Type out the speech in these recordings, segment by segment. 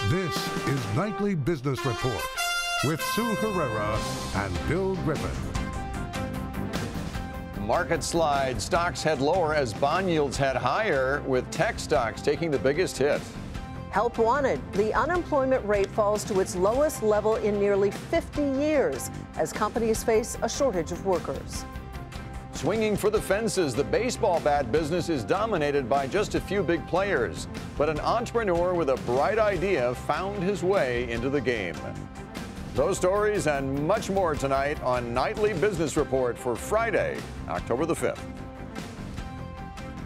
This is Nightly Business Report with Sue Herrera and Bill Griffin. Market slide. Stocks head lower as bond yields head higher, with tech stocks taking the biggest hit. Help wanted. The unemployment rate falls to its lowest level in nearly 50 years as companies face a shortage of workers. Swinging for the fences, the baseball bat business is dominated by just a few big players. But an entrepreneur with a bright idea found his way into the game. Those stories and much more tonight on Nightly Business Report for Friday, October the 5th.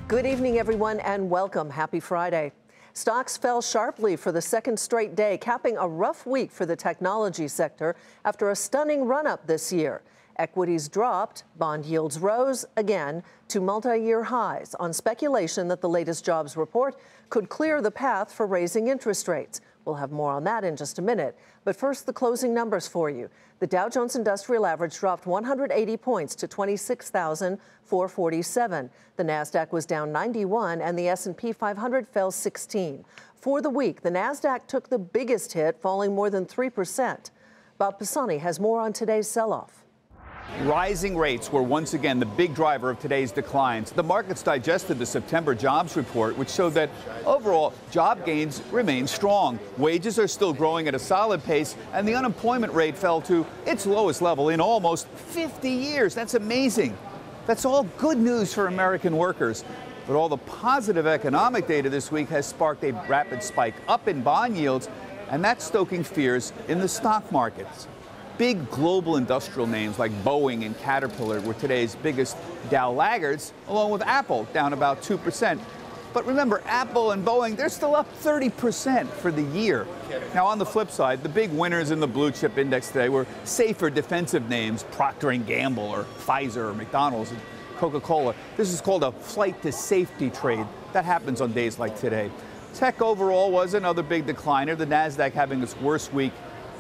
Good evening, everyone, and welcome. Happy Friday. Stocks fell sharply for the second straight day, capping a rough week for the technology sector after a stunning run-up this year. Equities dropped, bond yields rose again to multi-year highs on speculation that the latest jobs report could clear the path for raising interest rates. We'll have more on that in just a minute. But first, the closing numbers for you. The Dow Jones Industrial Average dropped 180 points to 26,447. The Nasdaq was down 91 and the S&P 500 fell 16. For the week, the Nasdaq took the biggest hit, falling more than 3%. Bob Pisani has more on today's sell-off. Rising rates were once again the big driver of today's declines. The markets digested the September jobs report, which showed that overall job gains remain strong. Wages are still growing at a solid pace, and the unemployment rate fell to its lowest level in almost 50 years. That's amazing. That's all good news for American workers. But all the positive economic data this week has sparked a rapid spike up in bond yields, and that's stoking fears in the stock markets. Big global industrial names like Boeing and Caterpillar were today's biggest Dow laggards, along with Apple, down about 2%. But remember, Apple and Boeing, they're still up 30% for the year. Now, on the flip side, the big winners in the blue chip index today were safer defensive names, Procter & Gamble or Pfizer or McDonald's and Coca-Cola. This is called a flight to safety trade. That happens on days like today. Tech overall was another big decliner, the Nasdaq having its worst week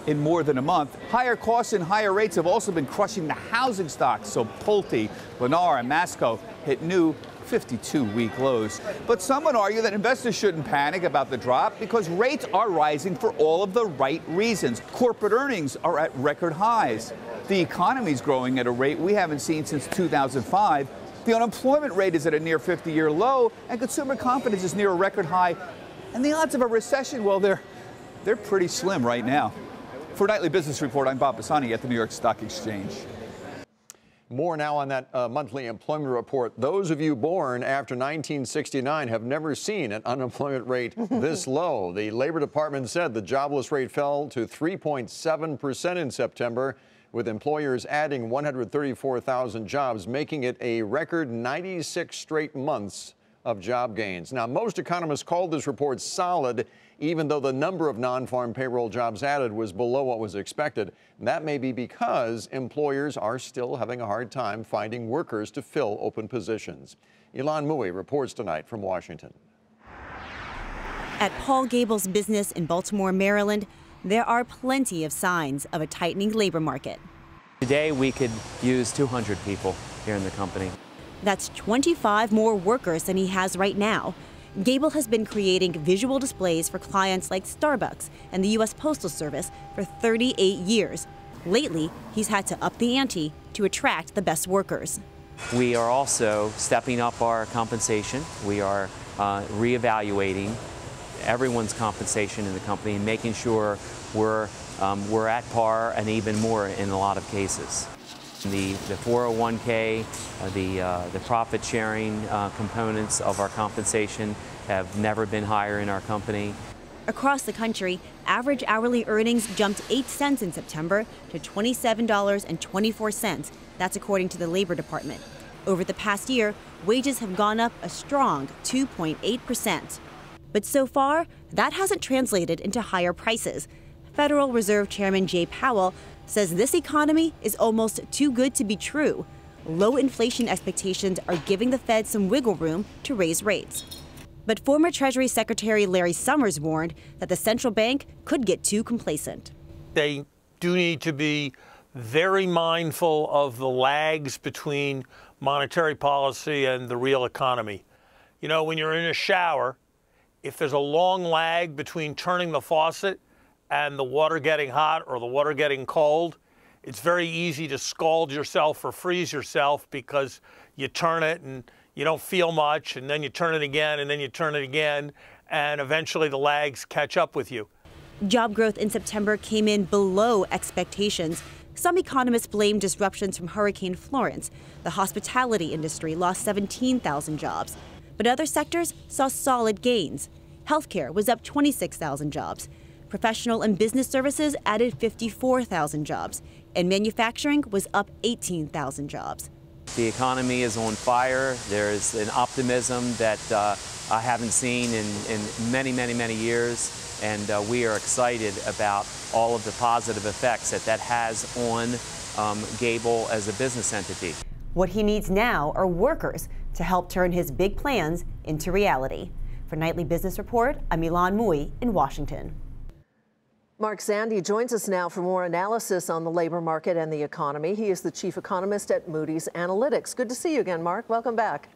in more than a month. Higher costs and higher rates have also been crushing the housing stocks, so Pulte, Lennar, and Masco hit new 52-week lows. But some would argue that investors shouldn't panic about the drop because rates are rising for all of the right reasons. Corporate earnings are at record highs. The economy's growing at a rate we haven't seen since 2005. The unemployment rate is at a near 50-year low, and consumer confidence is near a record high. And the odds of a recession, well, they're pretty slim right now. For Nightly Business Report, I'm Bob Pisani at the New York Stock Exchange. More now on that monthly employment report. Those of you born after 1969 have never seen an unemployment rate this low. The Labor Department said the jobless rate fell to 3.7% in September, with employers adding 134,000 jobs, making it a record 96 straight months of job gains. Now, most economists called this report solid, even though the number of non-farm payroll jobs added was below what was expected. And that may be because employers are still having a hard time finding workers to fill open positions. Ilan Mui reports tonight from Washington. At Paul Gable's business in Baltimore, Maryland, there are plenty of signs of a tightening labor market. Today, we could use 200 people here in the company. That's 25 more workers than he has right now. Gable has been creating visual displays for clients like Starbucks and the U.S. Postal Service for 38 years. Lately, he's had to up the ante to attract the best workers. We are also stepping up our compensation. We are reevaluating everyone's compensation in the company and making sure we're at par and even more in a lot of cases. The 401k, the profit sharing components of our compensation have never been higher in our company. Across the country, average hourly earnings jumped 8 cents in September to $27.24. That's according to the Labor Department. Over the past year, wages have gone up a strong 2.8%. But so far, that hasn't translated into higher prices. Federal Reserve Chairman Jay Powell says this economy is almost too good to be true. Low inflation expectations are giving the Fed some wiggle room to raise rates. But former Treasury Secretary Larry Summers warned that the central bank could get too complacent. They do need to be very mindful of the lags between monetary policy and the real economy. You know, when you're in a shower if there's a long lag between turning the faucet and the water getting hot or the water getting cold, it's very easy to scald yourself or freeze yourself because you turn it and you don't feel much, and then you turn it again, and then you turn it again, and eventually the lags catch up with you. Job growth in September came in below expectations. Some economists blame disruptions from Hurricane Florence. The hospitality industry lost 17,000 jobs. But other sectors saw solid gains. Healthcare was up 26,000 jobs. Professional and business services added 54,000 jobs. And manufacturing was up 18,000 jobs. The economy is on fire. There's an optimism that I haven't seen in many, many, many years. And we are excited about all of the positive effects that has on Gable as a business entity. What he needs now are workers to help turn his big plans into reality. For Nightly Business Report, I'm Ilan Mui in Washington. Mark Zandi joins us now for more analysis on the labor market and the economy. He is the chief economist at Moody's Analytics. Good to see you again, Mark. Welcome back.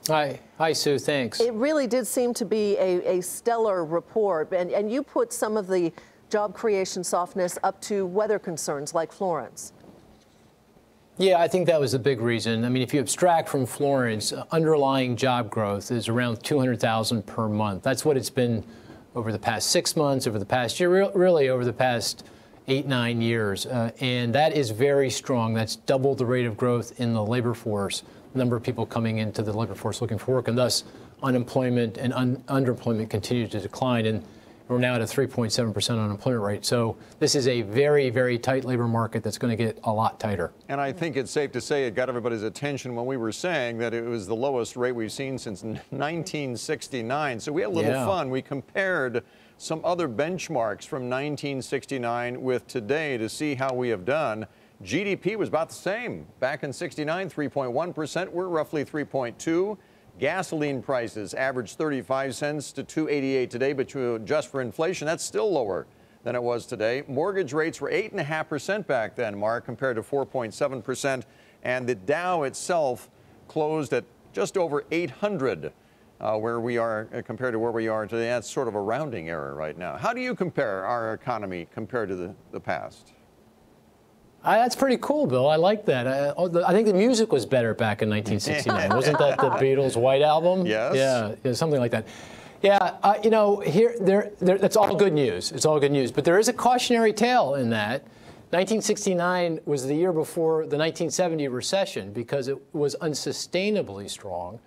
Hi, Sue. Thanks. It really did seem to be a stellar report, and you put some of the job creation softness up to weather concerns like Florence. Yeah, I think that was a big reason. I mean, if you abstract from Florence, underlying job growth is around 200,000 per month. That's what it's been over the past 6 months, over the past year, really over the past 8-9 years. And that is very strong. That's double the rate of growth in the labor force, the number of people coming into the labor force looking for work, and thus unemployment and underemployment continue to decline. And we're now at a 3.7% unemployment rate. So this is a very, very tight labor market that's going to get a lot tighter. And I think it's safe to say it got everybody's attention when we were saying that it was the lowest rate we've seen since 1969. So we had a little fun. We compared some other benchmarks from 1969 with today to see how we have done. GDP was about the same. Back in 69, 3.1%. We're roughly 3.2. Gasoline prices averaged 35 cents to $2.88 today, but to adjust for inflation, that's still lower than it was today. Mortgage rates were 8.5% back then, Mark, compared to 4.7%. And the Dow itself closed at just over 800, where we are compared to where we are today. That's sort of a rounding error right now. How do you compare our economy compared to the past? That's pretty cool, Bill. I like that. I think the music was better back in 1969. Wasn't that the Beatles' White Album? Yes. Yeah, something like that. Yeah, you know, that's all good news. It's all good news. But there is a cautionary tale in that. 1969 was the year before the 1970 recession because it was unsustainably strong.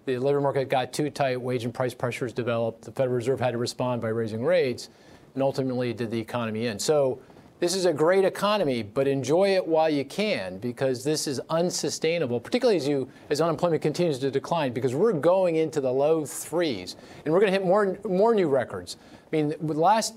The labor market got too tight, wage and price pressures developed. The Federal Reserve had to respond by raising rates, and ultimately did the economy in. So this is a great economy, but enjoy it while you can, because this is unsustainable, particularly as unemployment continues to decline, because we're going into the low threes, and we're going to hit more new records. I mean,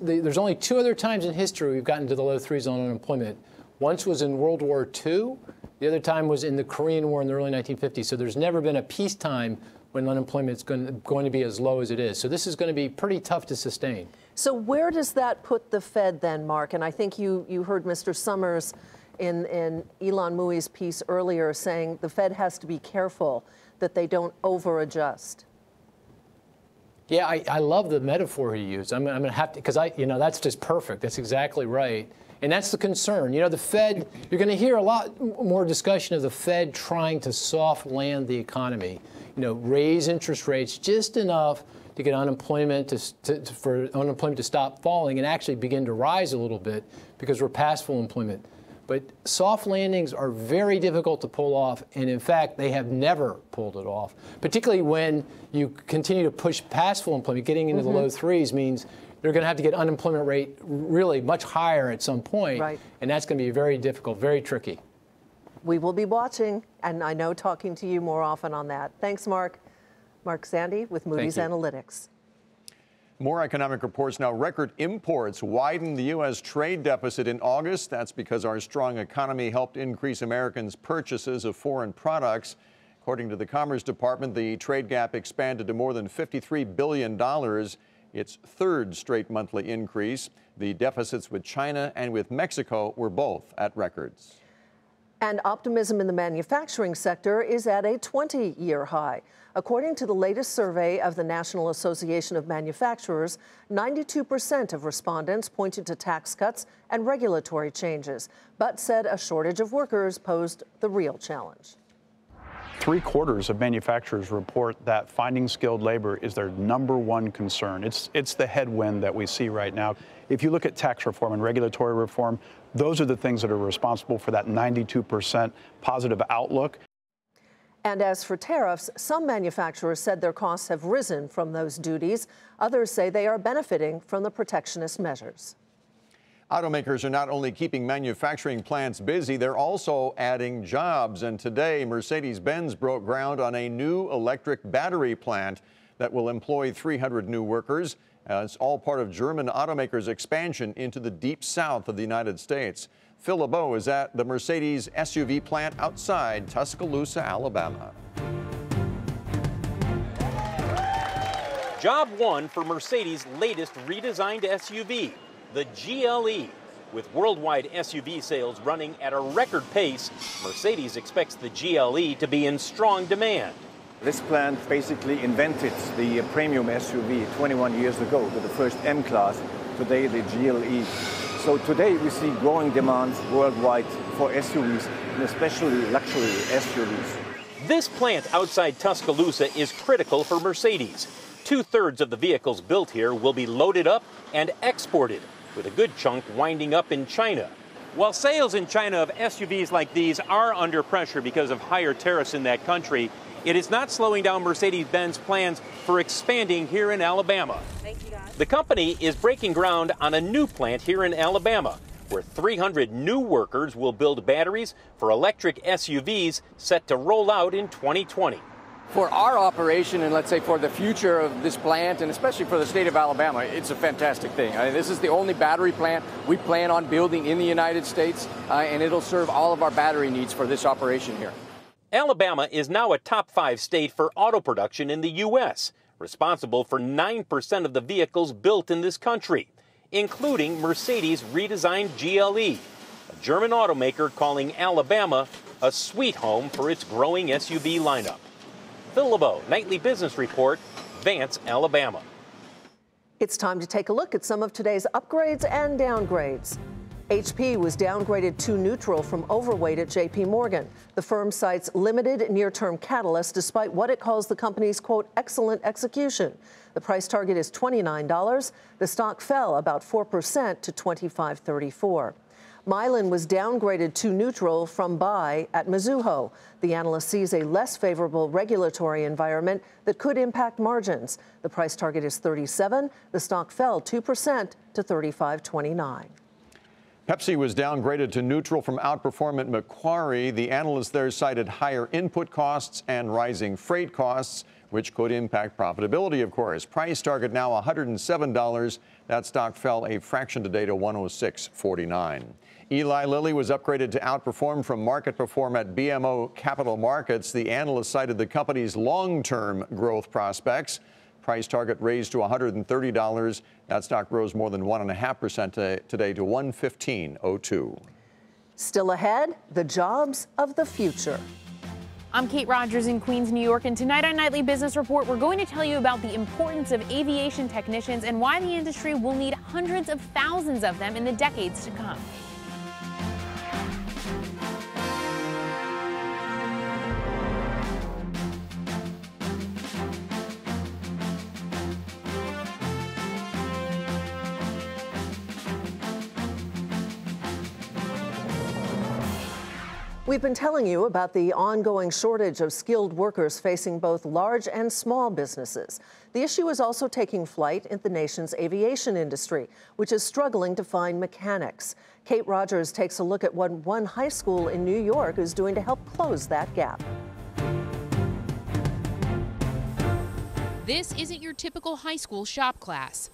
there's only 2 other times in history we've gotten to the low threes on unemployment. Once was in World War II. The other time was in the Korean War in the early 1950s. So there's never been a peacetime when unemployment is going to be as low as it is. So this is going to be pretty tough to sustain. So where does that put the Fed then, Mark? And I think you heard Mr. Summers in Ilan Mui's piece earlier saying the Fed has to be careful that they don't over-adjust. Yeah, I love the metaphor he used. I'm going to have to, because that's just perfect. That's exactly right. And that's the concern. You know, the Fed, you're going to hear a lot more discussion of the Fed trying to soft land the economy, raise interest rates just enough to get unemployment for unemployment to stop falling and actually begin to rise a little bit because we're past full employment. But soft landings are very difficult to pull off, and in fact, they have never pulled it off, particularly when you continue to push past full employment. Getting into the low threes means they're going to have to get unemployment rate really much higher at some point, and that's going to be very difficult, very tricky. We will be watching, and I know talking to you more often on that. Thanks, Mark. Mark Zandi with Moody's Analytics. More economic reports now. Record imports widened the U.S. trade deficit in August. That's because our strong economy helped increase Americans' purchases of foreign products. According to the Commerce Department, the trade gap expanded to more than $53 billion, its 3rd straight monthly increase. The deficits with China and with Mexico were both at records. And optimism in the manufacturing sector is at a 20-year high. According to the latest survey of the National Association of Manufacturers, 92% of respondents pointed to tax cuts and regulatory changes, but said a shortage of workers posed the real challenge. 3/4 of manufacturers report that finding skilled labor is their #1 concern. It's the headwind that we see right now. If you look at tax reform and regulatory reform, those are the things that are responsible for that 92% positive outlook. And as for tariffs, some manufacturers said their costs have risen from those duties. Others say they are benefiting from the protectionist measures. Automakers are not only keeping manufacturing plants busy, they're also adding jobs. And today, Mercedes-Benz broke ground on a new electric battery plant that will employ 300 new workers. It's all part of German automakers' expansion into the deep south of the United States. Phil LeBeau is at the Mercedes SUV plant outside Tuscaloosa, Alabama. Job one for Mercedes' latest redesigned SUV, the GLE. With worldwide SUV sales running at a record pace, Mercedes expects the GLE to be in strong demand. This plant basically invented the premium SUV 21 years ago with the first M-Class, today the GLE. So today we see growing demand worldwide for SUVs, and especially luxury SUVs. This plant outside Tuscaloosa is critical for Mercedes. 2/3 of the vehicles built here will be loaded up and exported, with a good chunk winding up in China. While sales in China of SUVs like these are under pressure because of higher tariffs in that country, it is not slowing down Mercedes-Benz plans for expanding here in Alabama. The company is breaking ground on a new plant here in Alabama, where 300 new workers will build batteries for electric SUVs set to roll out in 2020. For our operation and let's say for the future of this plant and especially for the state of Alabama, it's a fantastic thing. I mean, this is the only battery plant we plan on building in the United States, and it'll serve all of our battery needs for this operation here. Alabama is now a top 5 state for auto production in the U.S., responsible for 9% of the vehicles built in this country, including Mercedes' redesigned GLE, a German automaker calling Alabama a sweet home for its growing SUV lineup. Phil LeBeau, Nightly Business Report, Vance, Alabama. It's time to take a look at some of today's upgrades and downgrades. HP was downgraded to neutral from overweight at JP Morgan. The firm cites limited near-term catalyst despite what it calls the company's, quote, excellent execution. The price target is $29. The stock fell about 4% to $25.34. Mylan was downgraded to neutral from buy at Mizuho. The analyst sees a less favorable regulatory environment that could impact margins. The price target is $37. The stock fell 2% to $35.29. Pepsi was downgraded to neutral from outperform at Macquarie. The analysts there cited higher input costs and rising freight costs, which could impact profitability, of course. Price target now $107. That stock fell a fraction today to $106.49. Eli Lilly was upgraded to outperform from market perform at BMO Capital Markets. The analyst cited the company's long-term growth prospects. Price target raised to $130. That stock rose more than 1.5% today to $115.02. Still ahead, the jobs of the future. I'm Kate Rodgers in Queens, New York, and tonight on Nightly Business Report, we're going to tell you about the importance of aviation technicians and why the industry will need hundreds of thousands of them in the decades to come. We've been telling you about the ongoing shortage of skilled workers facing both large and small businesses. The issue is also taking flight in the nation's aviation industry, which is struggling to find mechanics. Kate Rodgers takes a look at what one high school in New York is doing to help close that gap. This isn't your typical high school shop class.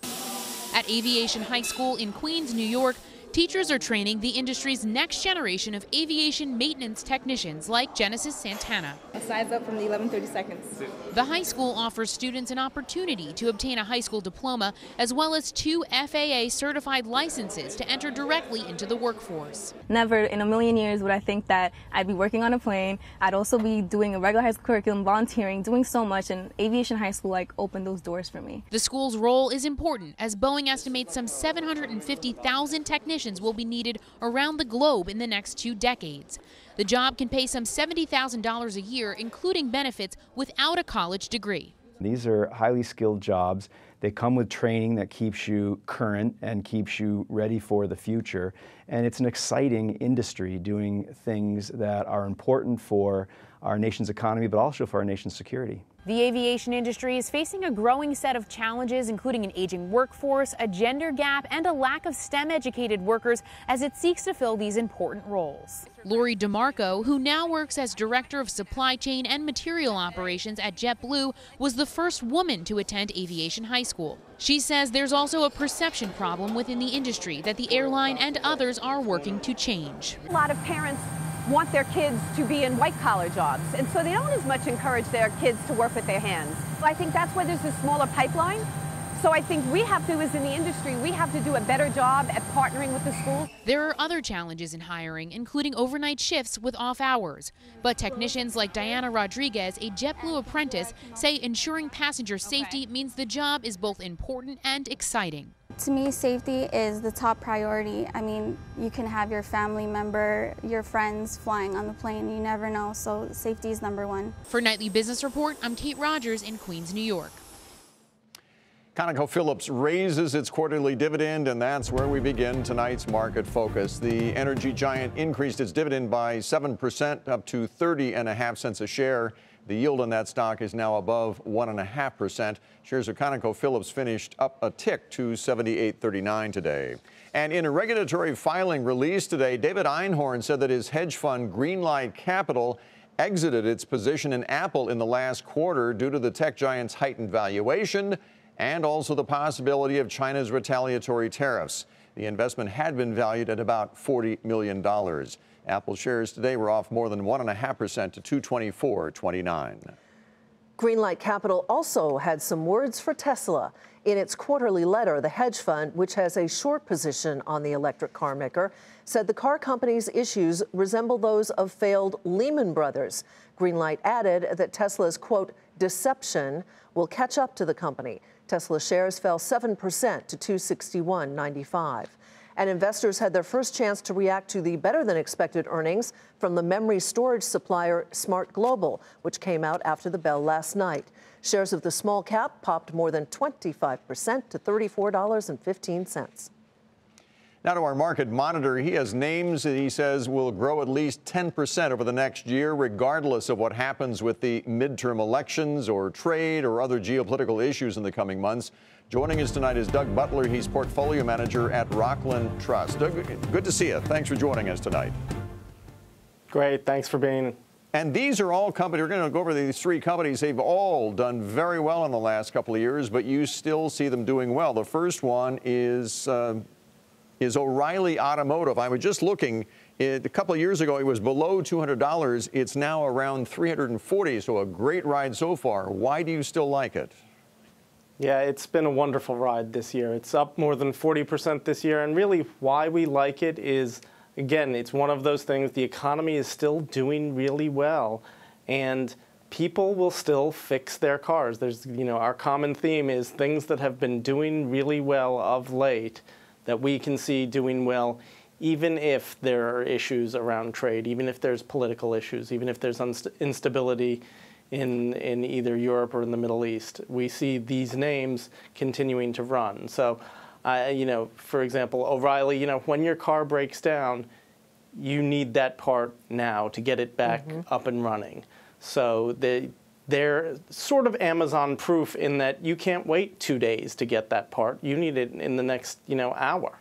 At Aviation High School in Queens, New York, Teachers are training the industry's next generation of aviation maintenance technicians like Genesis Santana. Size up from the 11:30 seconds. The high school offers students an opportunity to obtain a high school diploma as well as 2 FAA certified licenses to enter directly into the workforce. Never in a million years would I think that I'd be working on a plane. I'd also be doing a regular high school curriculum, volunteering, doing so much, and Aviation High School opened those doors for me. The school's role is important as Boeing estimates some 750,000 technicians will be needed around the globe in the next 2 decades. The job can pay some $70,000 a year, including benefits, without a college degree. These are highly skilled jobs. They come with training that keeps you current and keeps you ready for the future. And it's an exciting industry doing things that are important for our nation's economy, but also for our nation's security. The aviation industry is facing a growing set of challenges, including an aging workforce, a gender gap, and a lack of STEM-educated workers as it seeks to fill these important roles. Lori DeMarco, who now works as Director of Supply Chain and Material Operations at JetBlue, was the first woman to attend Aviation High School. She says there's also a perception problem within the industry that the airline and others are working to change. A lot of parents want their kids to be in white-collar jobs, and so they don't as much encourage their kids to work with their hands. I think that's why there's a smaller pipeline. So I think we have to, as in the industry, we have to do a better job at partnering with the schools. There are other challenges in hiring, including overnight shifts with off hours. But technicians like Diana Rodriguez, a JetBlue apprentice, say ensuring passenger safety means the job is both important and exciting. To me, safety is the top priority. I mean, you can have your family member, your friends flying on the plane. You never know, so safety is #1. For Nightly Business Report, I'm Kate Rodgers in Queens, New York. ConocoPhillips raises its quarterly dividend, and that's where we begin tonight's market focus. The energy giant increased its dividend by 7%, up to 30.5 cents a share. The yield on that stock is now above 1.5%. Shares of ConocoPhillips finished up a tick to 78.39 today. And in a regulatory filing released today, David Einhorn said that his hedge fund Greenlight Capital exited its position in Apple in the last quarter due to the tech giant's heightened valuation and also the possibility of China's retaliatory tariffs. The investment had been valued at about $40 million. Apple shares today were off more than 1.5% to $224.29. Greenlight Capital also had some words for Tesla. In its quarterly letter, the hedge fund, which has a short position on the electric car maker, said the car company's issues resemble those of failed Lehman Brothers. Greenlight added that Tesla's, quote, deception will catch up to the company. Tesla shares fell 7% to $261.95. And investors had their first chance to react to the better-than-expected earnings from the memory storage supplier Smart Global, which came out after the bell last night. Shares of the small cap popped more than 25% to $34.15. Now to our market monitor. He has names that he says will grow at least 10% over the next year, regardless of what happens with the midterm elections or trade or other geopolitical issues in the coming months. Joining us tonight is Doug Butler. He's portfolio manager at Rockland Trust. Doug, good to see you. Thanks for joining us tonight. Great. Thanks for being. And these are all companies. We're going to go over these 3 companies. They've all done very well in the last couple of years, but you still see them doing well. The first one is O'Reilly Automotive. I was just looking. A couple of years ago, it was below $200. It's now around $340, so a great ride so far. Why do you still like it? Yeah, it's been a wonderful ride this year. It's up more than 40% this year, and really why we like it is, again, it's one of those things, the economy is still doing really well, and people will still fix their cars. There's, our common theme is things that have been doing really well of late that we can see doing well, even if there are issues around trade, even if there's political issues, even if there's instability in either Europe or in the Middle East. We see these names continuing to run. So, for example, O'Reilly, when your car breaks down, you need that part now to get it back up and running. So they're sort of Amazon proof in that you can't wait 2 days to get that part. You need it in the next, hour.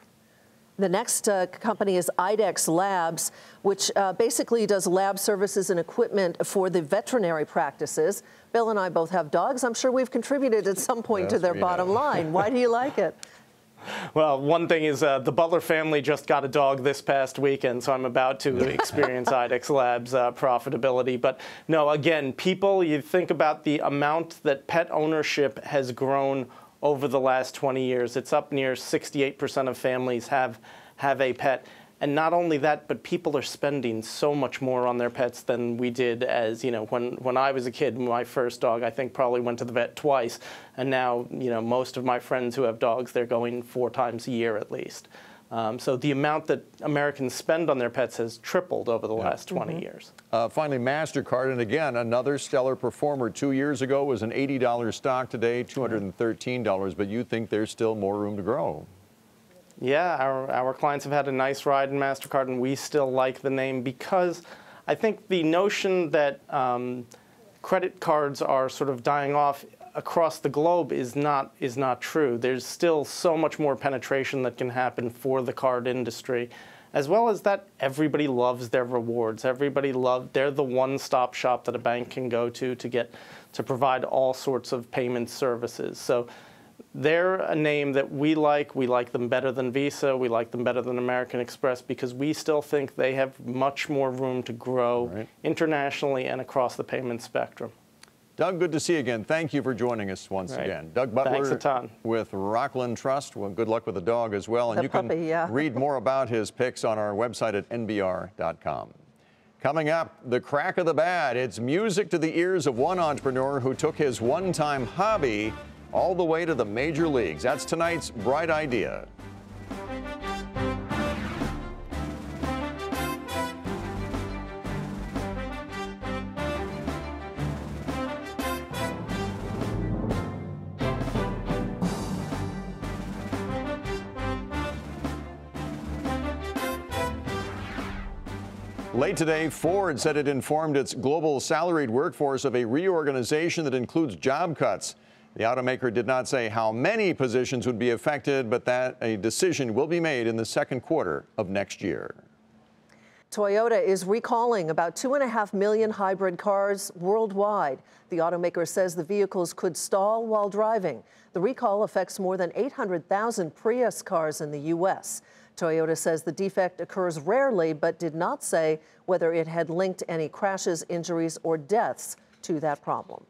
The next company is IDEX Labs, which basically does lab services and equipment for the veterinary practices. Bill and I both have dogs. I'm sure we've contributed at some point to their bottom line. Why do you like it? Well, one thing is the Butler family just got a dog this past weekend, so I'm about to experience IDEX Labs profitability. But no, again, people, you think about the amount that pet ownership has grown over the last 20 years. It's up near 68% of families have a pet. And not only that, but people are spending so much more on their pets than we did as, when I was a kid. My first dog, I think, probably went to the vet twice. And now, most of my friends who have dogs, they're going 4 times a year at least. So the amount that Americans spend on their pets has tripled over the last 20 years. Finally, MasterCard, and again, another stellar performer. 2 years ago was an $80 stock, today $213, but you think there's still more room to grow. Yeah, our clients have had a nice ride in MasterCard, and we still like the name because I think the notion that credit cards are sort of dying off across the globe is not true. There's still so much more penetration that can happen for the card industry, as well as that everybody loves their rewards. They're the one-stop shop that a bank can go to provide all sorts of payment services. So they're a name that we like. We like them better than Visa. We like them better than American Express because we still think they have much more room to grow internationally and across the payment spectrum. Doug, good to see you again. Thank you for joining us once again. Doug Butler, thanks a ton. With Rockland Trust. Well, good luck with the dog as well. And you can read more about his picks on our website at nbr.com. Coming up, the crack of the bat. It's music to the ears of one entrepreneur who took his one-time hobby all the way to the major leagues. That's tonight's Bright Idea. Late today, Ford said it informed its global salaried workforce of a reorganization that includes job cuts. The automaker did not say how many positions would be affected, but that a decision will be made in the second quarter of next year. Toyota is recalling about 2.5 million hybrid cars worldwide. The automaker says the vehicles could stall while driving. The recall affects more than 800,000 Prius cars in the U.S. Toyota says the defect occurs rarely, but did not say whether it had linked any crashes, injuries, or deaths to that problem.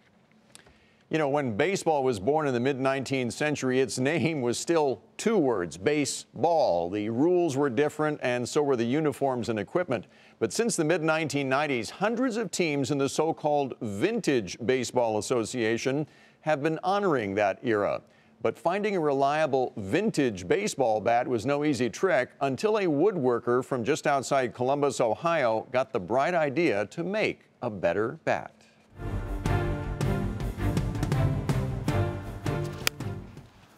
You know, when baseball was born in the mid-19th century, its name was still 2 words, baseball. The rules were different, and so were the uniforms and equipment. But since the mid-1990s, hundreds of teams in the so-called Vintage Baseball Association have been honoring that era. But finding a reliable vintage baseball bat was no easy trick until a woodworker from just outside Columbus, Ohio, got the bright idea to make a better bat.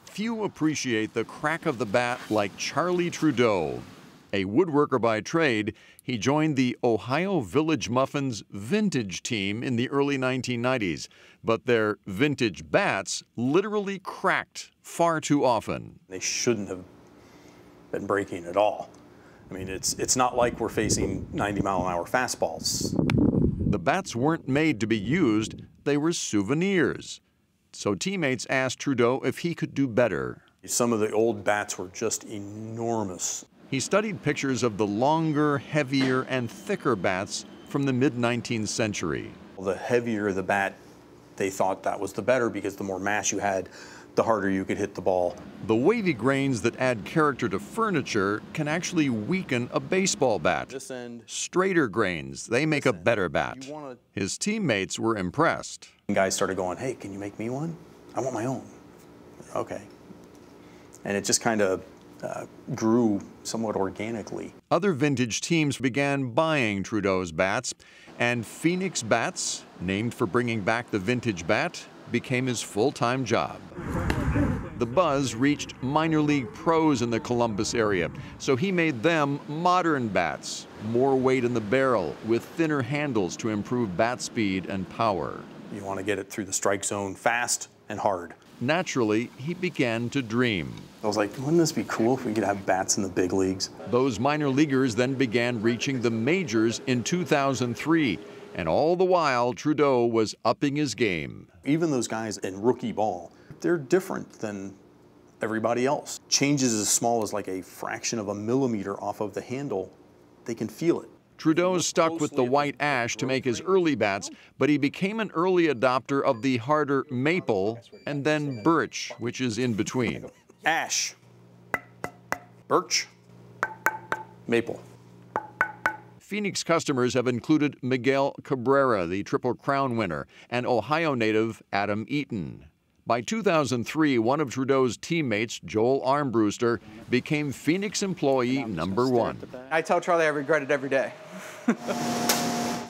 Few appreciate the crack of the bat like Charlie Trudeau. A woodworker by trade, he joined the Ohio Village Muffins vintage team in the early 1990s. But their vintage bats literally cracked far too often. They shouldn't have been breaking at all. I mean, it's not like we're facing 90-mile-an-hour fastballs. The bats weren't made to be used, they were souvenirs. So teammates asked Trudeau if he could do better. Some of the old bats were just enormous. He studied pictures of the longer, heavier, and thicker bats from the mid-19th century. The heavier the bat, they thought that was the better because the more mass you had, the harder you could hit the ball. The wavy grains that add character to furniture can actually weaken a baseball bat. This end. Straighter grains, they make a better bat. His teammates were impressed. Guys started going, hey, can you make me one? I want my own. Okay. And it just kind of grew somewhat organically. Other vintage teams began buying Trudeau's bats, and Phoenix Bats, named for bringing back the vintage bat, became his full-time job. The buzz reached minor league pros in the Columbus area, so he made them modern bats, more weight in the barrel, with thinner handles to improve bat speed and power. You want to get it through the strike zone fast and hard. Naturally, he began to dream. I was like, wouldn't this be cool if we could have bats in the big leagues? Those minor leaguers then began reaching the majors in 2003. And all the while, Trudeau was upping his game. Even those guys in rookie ball, they're different than everybody else. Changes as small as like a fraction of a millimeter off of the handle, they can feel it. Trudeau's stuck with the white ash to make his early bats, but he became an early adopter of the harder maple and then birch, which is in between. Ash, birch, maple. Phoenix customers have included Miguel Cabrera, the Triple Crown winner, and Ohio native Adam Eaton. By 2003, one of Trudeau's teammates, Joel Armbruster, became Phoenix employee #1. I tell Charlie I regret it every day.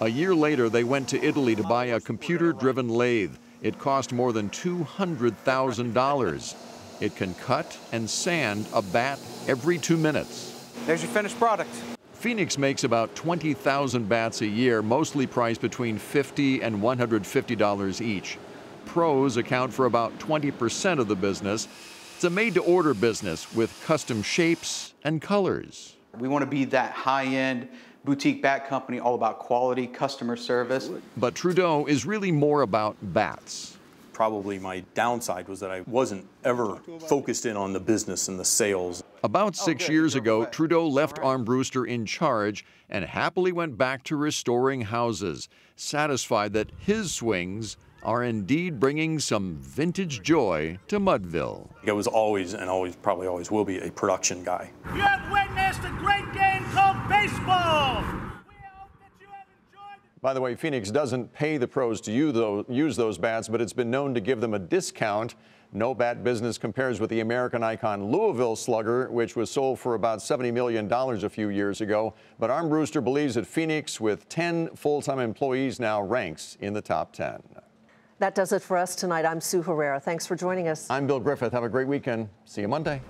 A year later, they went to Italy to buy a computer-driven lathe. It cost more than $200,000. It can cut and sand a bat every 2 minutes. There's your finished product. Phoenix makes about 20,000 bats a year, mostly priced between $50 and $150 each. Pros account for about 20% of the business. It's a made-to-order business with custom shapes and colors. We want to be that high-end boutique bat company, all about quality, customer service. But Trudeau is really more about bats. Probably my downside was that I wasn't ever focused in on the business and the sales. About 6 years ago, Trudeau left Armbruster in charge and happily went back to restoring houses, satisfied that his swings are indeed bringing some vintage joy to Mudville. I was always, and always, probably always will be, a production guy. You have witnessed a great game called baseball. By the way, Phoenix doesn't pay the pros to use those bats, but it's been known to give them a discount. No bat business compares with the American icon Louisville Slugger, which was sold for about $70 million a few years ago. But Armbruster believes that Phoenix, with 10 full-time employees now, ranks in the top 10. That does it for us tonight. I'm Sue Herrera. Thanks for joining us. I'm Bill Griffith. Have a great weekend. See you Monday.